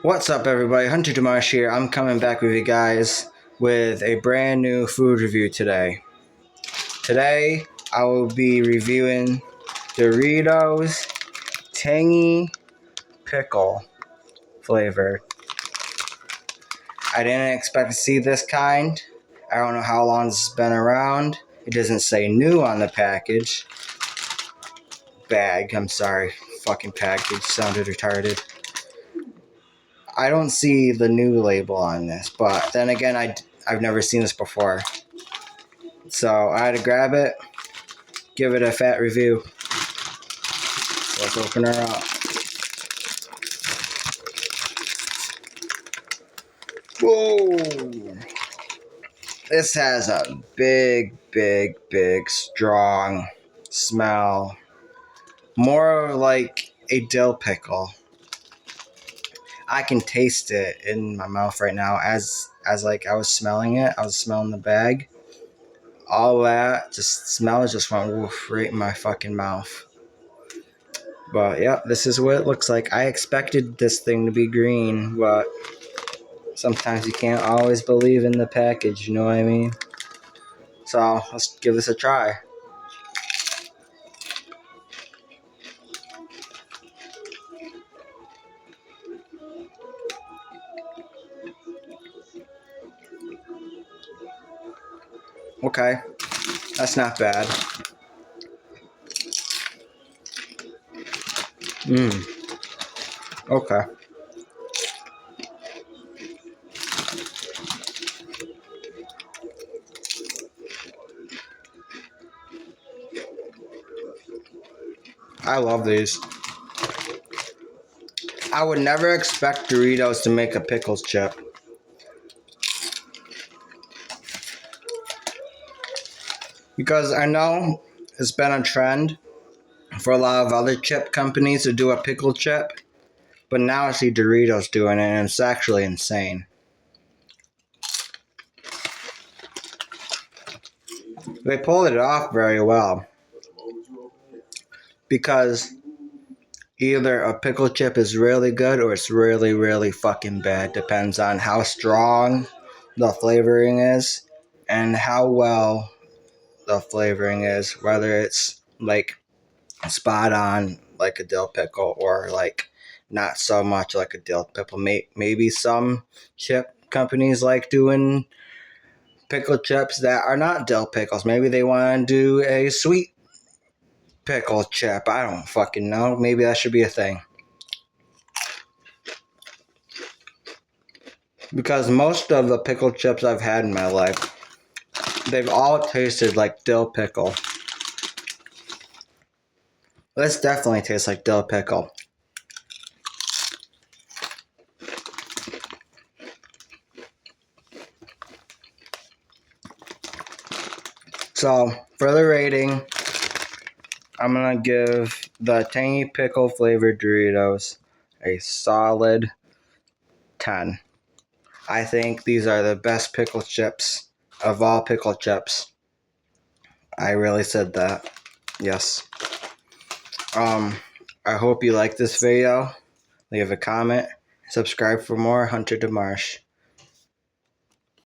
What's up, everybody? Hunter Dimash here. I'm coming back with you guys with a brand new food review today. Today, I will be reviewing Doritos Tangy Pickle flavor. I didn't expect to see this kind. I don't know how long this has been around. It doesn't say new on the package. I'm sorry. Fucking package sounded retarded. I don't see the new label on this, but then again, I've never seen this before. So I had to grab it, give it a fat review. So let's open her up. Whoa! This has a big, strong smell. More like a dill pickle. I can taste it in my mouth right now as like I was smelling it. I was smelling the bag. All that smell just went woof right in my fucking mouth. But yeah, this is what it looks like. I expected this thing to be green, but sometimes you can't always believe in the package, you know what I mean? So let's give this a try. Okay, that's not bad. Okay. I love these. I would never expect Doritos to make a pickles chip. Because I know it's been a trend for a lot of other chip companies to do a pickle chip. But now I see Doritos doing it, and it's actually insane. They pulled it off very well. Because either a pickle chip is really good or it's really fucking bad. Depends on how strong the flavoring is and how well the flavoring is. Whether it's like spot on like a dill pickle or like not so much like a dill pickle. Maybe some chip companies like doing pickle chips that are not dill pickles. Maybe they want to do a sweet pickle chip. I don't fucking know. Maybe that should be a thing. Because most of the pickle chips I've had in my life, they've all tasted like dill pickle. This definitely tastes like dill pickle. So, for the rating, I'm going to give the Tangy Pickle flavored Doritos a solid 10. I think these are the best pickle chips of all pickle chips. I really said that. Yes. I hope you like this video. Leave a comment. Subscribe for more Hunter Dimash.